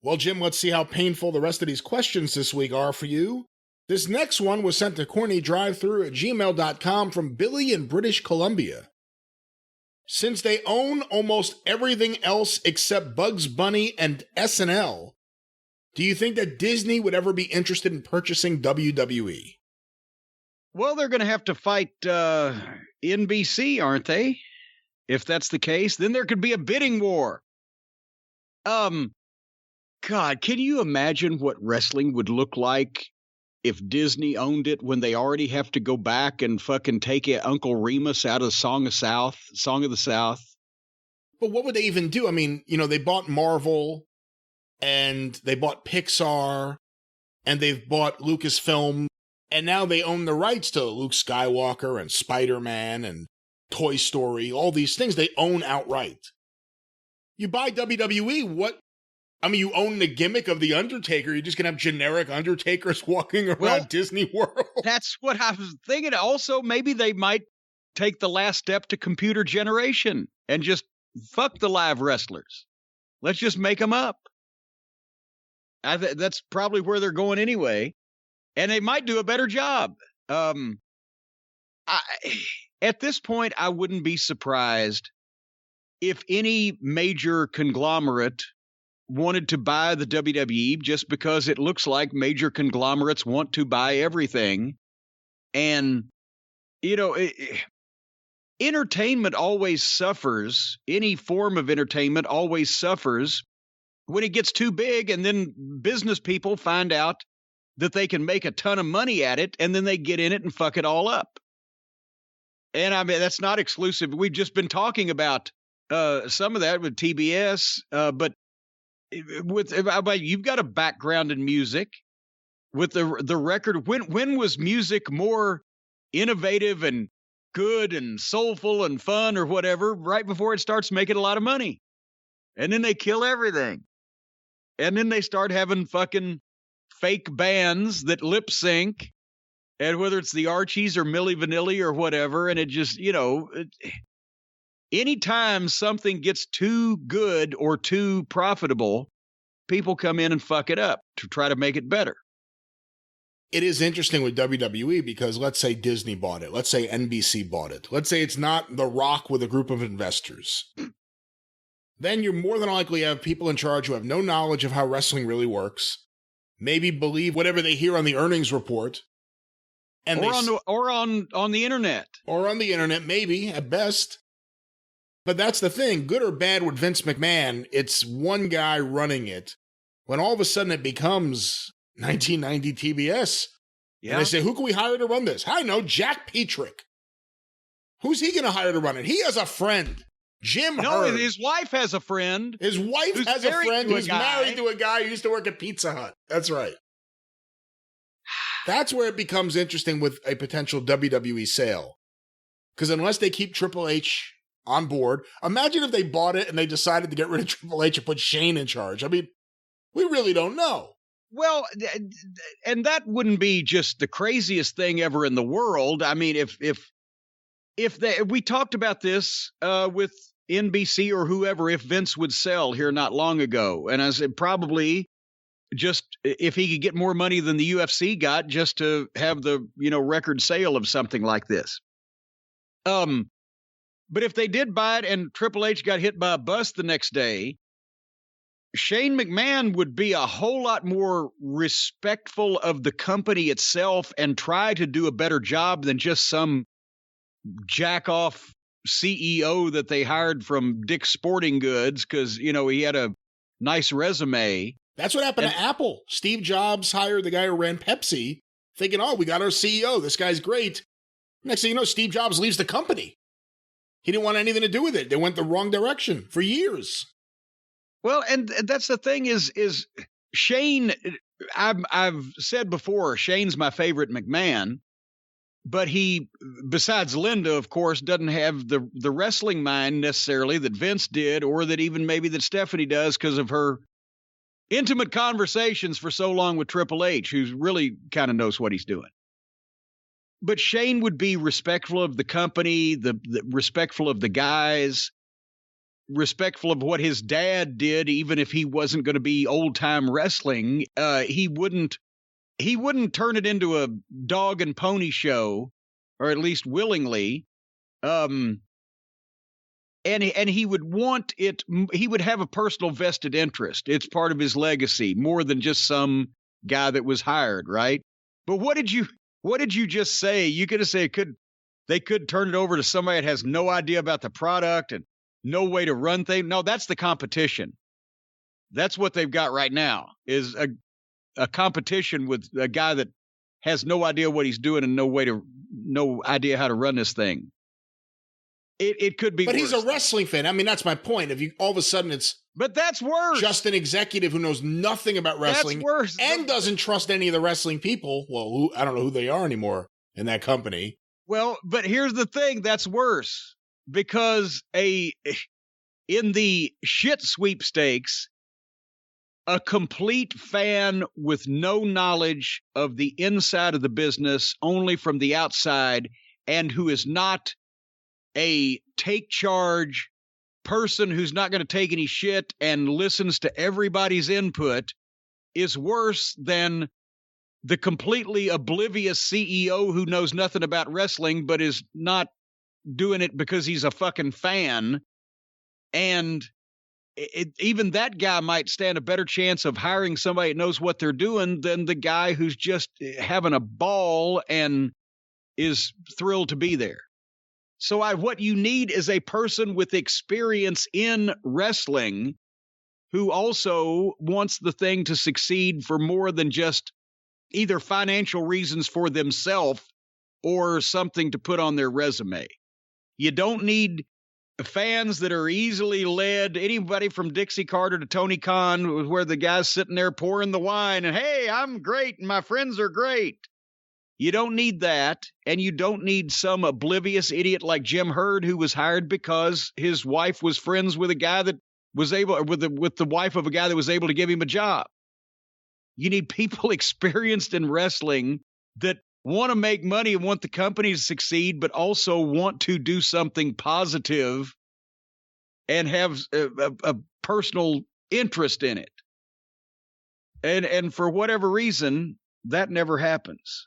Well, Jim, let's see how painful the rest of these questions this week are for you. This next one was sent to CornyDriveThru at gmail.com from Billy in British Columbia. Since they own almost everything else except Bugs Bunny and SNL, do you think that Disney would ever be interested in purchasing WWE? Well, they're going to have to fight NBC, aren't they? If that's the case, then there could be a bidding war. God, can you imagine what wrestling would look like if Disney owned it when they already have to go back and fucking take Uncle Remus out of Song of the South? But what would they even do? I mean, they bought Marvel and they bought Pixar and they've bought Lucasfilm, and now they own the rights to Luke Skywalker and Spider-Man and Toy Story, all these things they own outright. You buy WWE, you own the gimmick of The Undertaker. You're just going to have generic Undertakers walking around Disney World. That's what I was thinking. Also, maybe they might take the last step to computer generation and just fuck the live wrestlers. Let's just make them up. That's probably where they're going anyway. And they might do a better job. At this point, I wouldn't be surprised if any major conglomerate wanted to buy the WWE, just because it looks like major conglomerates want to buy everything. And, entertainment always suffers. Any form of entertainment always suffers when it gets too big, and then business people find out that they can make a ton of money at it, and then they get in it and fuck it all up. And I mean, that's not exclusive. We've just been talking about some of that with TBS, but you've got a background in music with the record. When was music more innovative and good and soulful and fun or whatever? Right before it starts making a lot of money, and then they kill everything, and then they start having fucking fake bands that lip sync, and whether it's the Archies or Milli Vanilli or whatever, and it just anytime something gets too good or too profitable, people come in and fuck it up to try to make it better. It is interesting with WWE because let's say Disney bought it. Let's say NBC bought it. Let's say it's not The Rock with a group of investors. Then you're more than likely have people in charge who have no knowledge of how wrestling really works, maybe believe whatever they hear on the earnings report. And or on the internet. Or on the internet, maybe, at best. But that's the thing, good or bad with Vince McMahon, it's one guy running it. When all of a sudden it becomes 1990 TBS, and they say, who can we hire to run this? I know, Jack Petrick. Who's he going to hire to run it? He has a friend, Jim Hurd. No, his wife has a friend. His wife has a friend who's married to a guy who used to work at Pizza Hut. That's right. That's where it becomes interesting with a potential WWE sale. Because unless they keep Triple H on board, imagine if they bought it and they decided to get rid of Triple H and put Shane in charge. I mean, we really don't know. Well, and that wouldn't be just the craziest thing ever in the world. I mean, we talked about this with NBC or whoever, if Vince would sell here not long ago. And I said, probably just if he could get more money than the UFC got just to have the, record sale of something like this. But if they did buy it and Triple H got hit by a bus the next day, Shane McMahon would be a whole lot more respectful of the company itself and try to do a better job than just some jack-off CEO that they hired from Dick's Sporting Goods because, he had a nice resume. That's what happened to Apple. Steve Jobs hired the guy who ran Pepsi, thinking, we got our CEO. This guy's great. Next thing you know, Steve Jobs leaves the company. He didn't want anything to do with it. They went the wrong direction for years. Well, and that's the thing is Shane, I've said before, Shane's my favorite McMahon, but he, besides Linda, of course, doesn't have the wrestling mind necessarily that Vince did, or that even maybe that Stephanie does because of her intimate conversations for so long with Triple H, who really kind of knows what he's doing. But Shane would be respectful of the company, the respectful of the guys. respectful of what his dad did, even if he wasn't going to be old time wrestling, he wouldn't turn it into a dog and pony show, or at least willingly. And he would want it. He would have a personal vested interest. It's part of his legacy, more than just some guy that was hired, right? But what did you just say? You could have said they could turn it over to somebody that has no idea about the product and no way to run things. No, that's the competition. That's what they've got right now, is a competition with a guy that has no idea what he's doing and no idea how to run this thing. It could be But worse. He's a wrestling fan. I mean, that's my point. If you all of a sudden But that's worse. Just an executive who knows nothing about wrestling. That's worse. And doesn't trust any of the wrestling people. Well, I don't know who they are anymore in that company. Well, but here's the thing. That's worse. Because in the shit sweepstakes, a complete fan with no knowledge of the inside of the business, only from the outside, and who is not a take charge person, who's not going to take any shit and listens to everybody's input, is worse than the completely oblivious CEO who knows nothing about wrestling but is not doing it because he's a fucking fan. And even that guy might stand a better chance of hiring somebody that knows what they're doing than the guy who's just having a ball and is thrilled to be there. So what you need is a person with experience in wrestling who also wants the thing to succeed for more than just either financial reasons for themselves or something to put on their resume. You don't need fans that are easily led. Anybody from Dixie Carter to Tony Khan, where the guy's sitting there pouring the wine and, hey, I'm great and my friends are great. You don't need that, and you don't need some oblivious idiot like Jim Herd, who was hired because his wife was friends with a guy that was able, with the wife of a guy that was able to give him a job. You need people experienced in wrestling that want to make money and want the company to succeed, but also want to do something positive and have a personal interest in it. And for whatever reason, that never happens.